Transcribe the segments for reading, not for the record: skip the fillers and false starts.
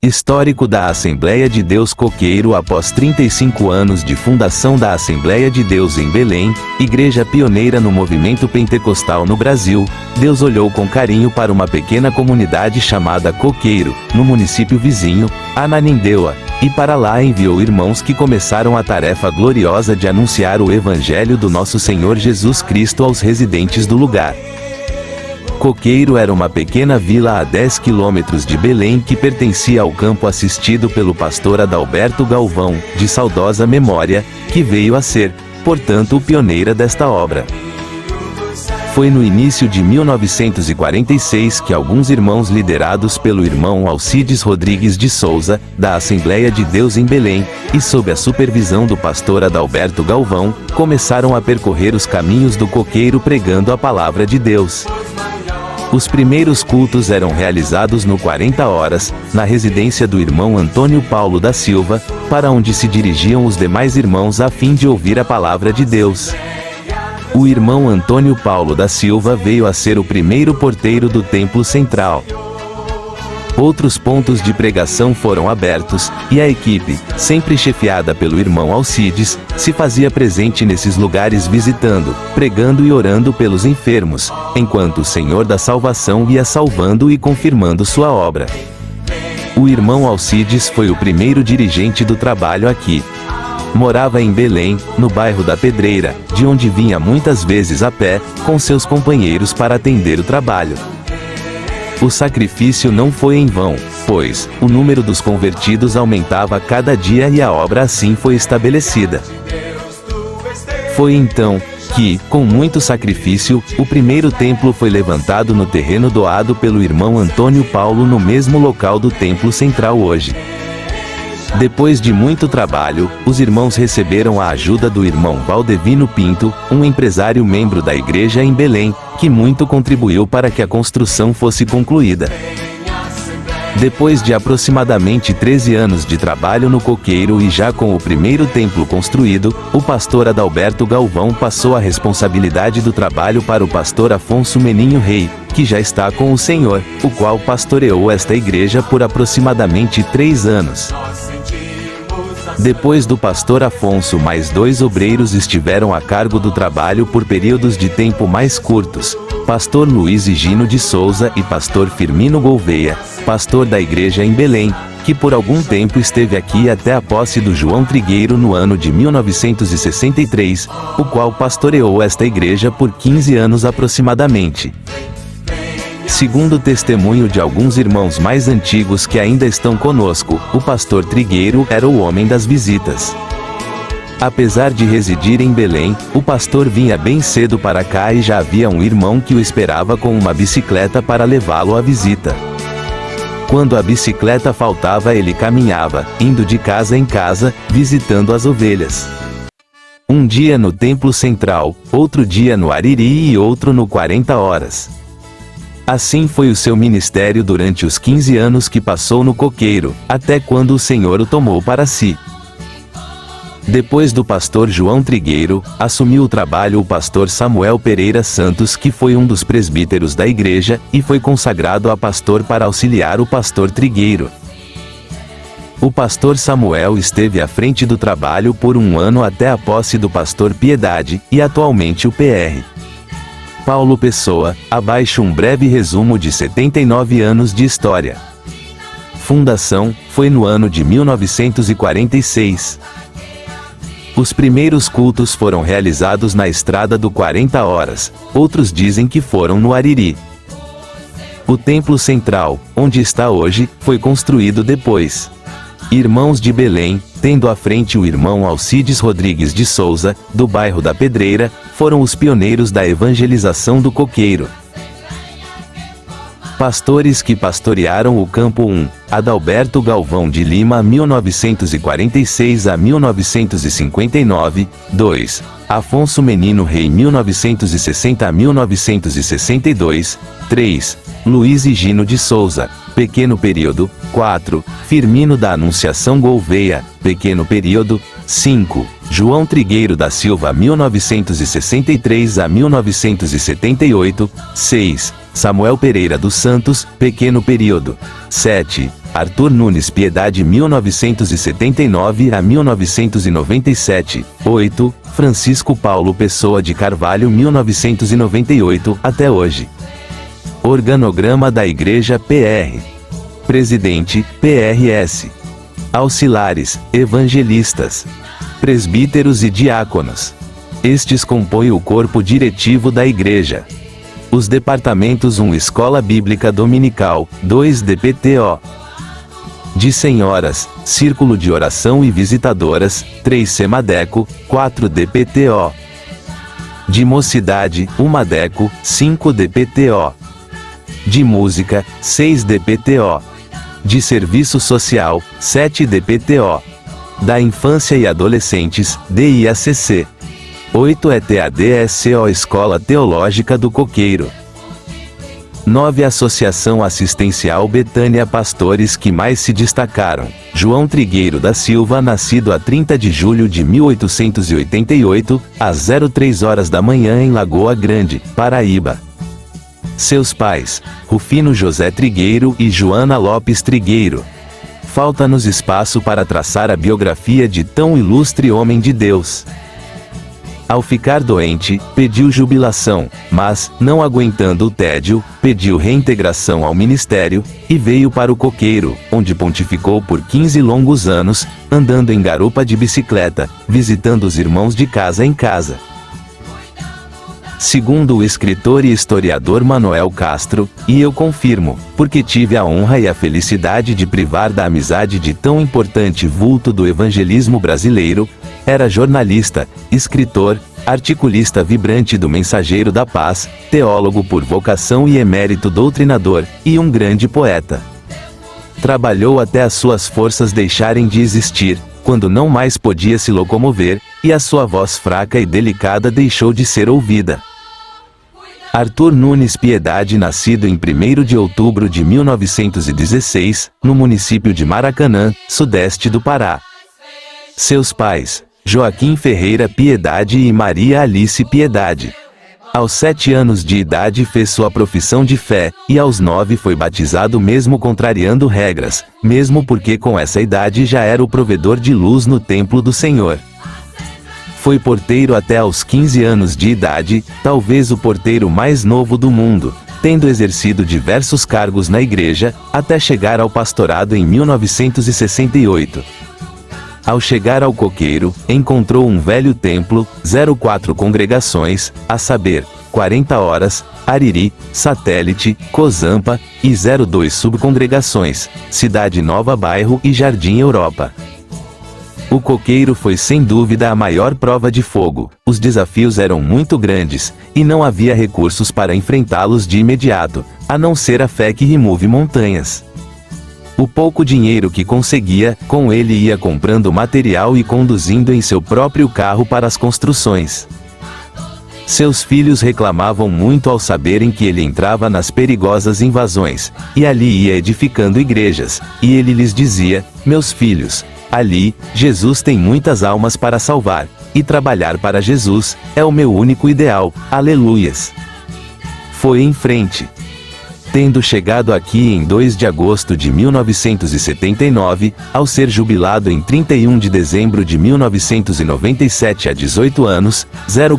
Histórico da Assembleia de Deus Coqueiro. Após 35 anos de fundação da Assembleia de Deus em Belém, igreja pioneira no movimento pentecostal no Brasil, Deus olhou com carinho para uma pequena comunidade chamada Coqueiro, no município vizinho, Ananindeua, e para lá enviou irmãos que começaram a tarefa gloriosa de anunciar o Evangelho do nosso Senhor Jesus Cristo aos residentes do lugar. Coqueiro era uma pequena vila a 10 quilômetros de Belém que pertencia ao campo assistido pelo pastor Adalberto Galvão, de saudosa memória, que veio a ser, portanto, o pioneiro desta obra. Foi no início de 1946 que alguns irmãos liderados pelo irmão Alcides Rodrigues de Souza, da Assembleia de Deus em Belém, e sob a supervisão do pastor Adalberto Galvão, começaram a percorrer os caminhos do Coqueiro pregando a palavra de Deus. Os primeiros cultos eram realizados no 40 horas, na residência do irmão Antônio Paulo da Silva, para onde se dirigiam os demais irmãos a fim de ouvir a palavra de Deus. O irmão Antônio Paulo da Silva veio a ser o primeiro porteiro do templo central. Outros pontos de pregação foram abertos, e a equipe, sempre chefiada pelo irmão Alcides, se fazia presente nesses lugares visitando, pregando e orando pelos enfermos, enquanto o Senhor da Salvação ia salvando e confirmando sua obra. O irmão Alcides foi o primeiro dirigente do trabalho aqui. Morava em Belém, no bairro da Pedreira, de onde vinha muitas vezes a pé, com seus companheiros para atender o trabalho. O sacrifício não foi em vão, pois o número dos convertidos aumentava cada dia e a obra assim foi estabelecida. Foi então que, com muito sacrifício, o primeiro templo foi levantado no terreno doado pelo irmão Antônio Paulo no mesmo local do templo central hoje. Depois de muito trabalho, os irmãos receberam a ajuda do irmão Valdevino Pinto, um empresário membro da igreja em Belém, que muito contribuiu para que a construção fosse concluída. Depois de aproximadamente 13 anos de trabalho no Coqueiro e já com o primeiro templo construído, o pastor Adalberto Galvão passou a responsabilidade do trabalho para o pastor Afonso Meninho Rei, que já está com o Senhor, o qual pastoreou esta igreja por aproximadamente 3 anos. Depois do pastor Afonso, mais 2 obreiros estiveram a cargo do trabalho por períodos de tempo mais curtos, pastor Luiz Higino de Souza e pastor Firmino Gouveia, pastor da igreja em Belém, que por algum tempo esteve aqui até a posse do João Trigueiro no ano de 1963, o qual pastoreou esta igreja por 15 anos aproximadamente. Segundo o testemunho de alguns irmãos mais antigos que ainda estão conosco, o pastor Trigueiro era o homem das visitas. Apesar de residir em Belém, o pastor vinha bem cedo para cá e já havia um irmão que o esperava com uma bicicleta para levá-lo à visita. Quando a bicicleta faltava, ele caminhava, indo de casa em casa, visitando as ovelhas. Um dia no templo central, outro dia no Ariri e outro no 40 horas. Assim foi o seu ministério durante os 15 anos que passou no Coqueiro, até quando o Senhor o tomou para si. Depois do pastor João Trigueiro, assumiu o trabalho o pastor Samuel Pereira Santos, que foi um dos presbíteros da igreja, e foi consagrado a pastor para auxiliar o pastor Trigueiro. O pastor Samuel esteve à frente do trabalho por 1 ano até a posse do pastor Piedade, e atualmente o PR. Paulo Pessoa, abaixo um breve resumo de 79 anos de história. Fundação, foi no ano de 1946. Os primeiros cultos foram realizados na estrada do 40 horas, outros dizem que foram no Ariri. O templo central, onde está hoje, foi construído depois. Irmãos de Belém, tendo à frente o irmão Alcides Rodrigues de Souza, do bairro da Pedreira, foram os pioneiros da evangelização do Coqueiro. Pastores que pastorearam o Campo 1, Adalberto Galvão de Lima 1946 a 1959, 2. Afonso Menino Rei 1960 a 1962, 3. Luiz Higino de Souza, pequeno período, 4. Firmino da Anunciação Gouveia, pequeno período, 5. João Trigueiro da Silva 1963 a 1978, 6. Samuel Pereira dos Santos, pequeno período, 7. Arthur Nunes Piedade 1979 a 1997. 8. Francisco Paulo Pessoa de Carvalho 1998 até hoje. Organograma da Igreja PR. Presidente, PRS. Auxiliares, evangelistas. Presbíteros e diáconos. Estes compõem o corpo diretivo da Igreja. Os departamentos: 1 Escola Bíblica Dominical, 2 DPTO. De senhoras, Círculo de Oração e Visitadoras, 3 Semadeco, 4 DPTO. De mocidade, 1 Deco, 5 DPTO. De música, 6 DPTO. De serviço social, 7 DPTO. Da infância e adolescentes, DIACC. 8 ETADSO Escola Teológica do Coqueiro. 9 Associação Assistencial Betânia. Pastores que mais se destacaram: João Trigueiro da Silva, nascido a 30 de julho de 1888, às 03 horas da manhã em Lagoa Grande, Paraíba. Seus pais: Rufino José Trigueiro e Joana Lopes Trigueiro. Falta-nos espaço para traçar a biografia de tão ilustre homem de Deus. Ao ficar doente, pediu jubilação, mas, não aguentando o tédio, pediu reintegração ao ministério, e veio para o Coqueiro, onde pontificou por 15 longos anos, andando em garupa de bicicleta, visitando os irmãos de casa em casa. Segundo o escritor e historiador Manuel Castro, e eu confirmo, porque tive a honra e a felicidade de privar da amizade de tão importante vulto do evangelismo brasileiro, era jornalista, escritor, articulista vibrante do Mensageiro da Paz, teólogo por vocação e emérito doutrinador, e um grande poeta. Trabalhou até as suas forças deixarem de existir, quando não mais podia se locomover, e a sua voz fraca e delicada deixou de ser ouvida. Arthur Nunes Piedade, nascido em 1º de outubro de 1916, no município de Maracanã, sudeste do Pará. Seus pais: Joaquim Ferreira Piedade e Maria Alice Piedade. Aos 7 anos de idade fez sua profissão de fé, e aos 9 foi batizado, mesmo contrariando regras, mesmo porque com essa idade já era o provedor de luz no templo do Senhor. Foi porteiro até aos 15 anos de idade, talvez o porteiro mais novo do mundo, tendo exercido diversos cargos na igreja, até chegar ao pastorado em 1968. Ao chegar ao Coqueiro, encontrou um velho templo, 04 congregações, a saber, 40 Horas, Ariri, Satélite, Cozampa, e 02 subcongregações, Cidade Nova Bairro e Jardim Europa. O Coqueiro foi sem dúvida a maior prova de fogo. Os desafios eram muito grandes, e não havia recursos para enfrentá-los de imediato, a não ser a fé que remove montanhas. O pouco dinheiro que conseguia, com ele ia comprando material e conduzindo em seu próprio carro para as construções. Seus filhos reclamavam muito ao saberem que ele entrava nas perigosas invasões, e ali ia edificando igrejas, e ele lhes dizia: meus filhos, ali, Jesus tem muitas almas para salvar, e trabalhar para Jesus é o meu único ideal, aleluias. Foi em frente. Tendo chegado aqui em 2 de agosto de 1979, ao ser jubilado em 31 de dezembro de 1997 a 18 anos,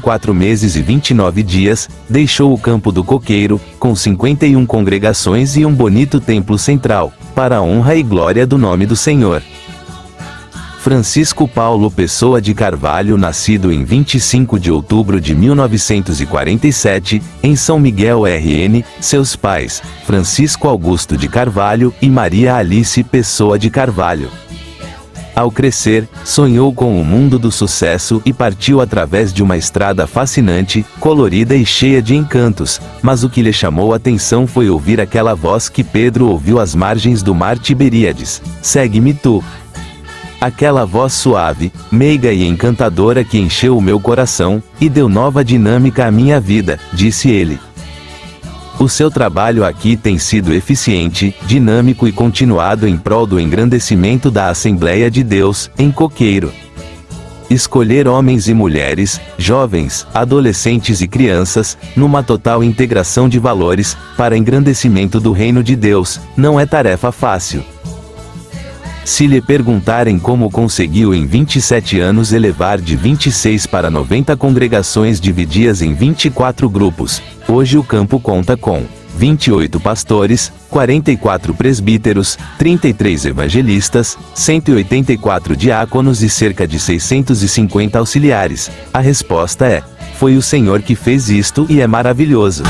04 meses e 29 dias, deixou o campo do Coqueiro, com 51 congregações e um bonito templo central, para a honra e glória do nome do Senhor. Francisco Paulo Pessoa de Carvalho, nascido em 25 de outubro de 1947, em São Miguel RN, seus pais, Francisco Augusto de Carvalho e Maria Alice Pessoa de Carvalho. Ao crescer, sonhou com o mundo do sucesso e partiu através de uma estrada fascinante, colorida e cheia de encantos, mas o que lhe chamou a atenção foi ouvir aquela voz que Pedro ouviu às margens do mar Tiberíades: segue-me tu. Aquela voz suave, meiga e encantadora que encheu o meu coração, e deu nova dinâmica à minha vida, disse ele. O seu trabalho aqui tem sido eficiente, dinâmico e continuado em prol do engrandecimento da Assembleia de Deus, em Coqueiro. Escolher homens e mulheres, jovens, adolescentes e crianças, numa total integração de valores, para engrandecimento do reino de Deus, não é tarefa fácil. Se lhe perguntarem como conseguiu em 27 anos elevar de 26 para 90 congregações divididas em 24 grupos, hoje o campo conta com 28 pastores, 44 presbíteros, 33 evangelistas, 184 diáconos e cerca de 650 auxiliares, a resposta é: foi o Senhor que fez isto e é maravilhoso.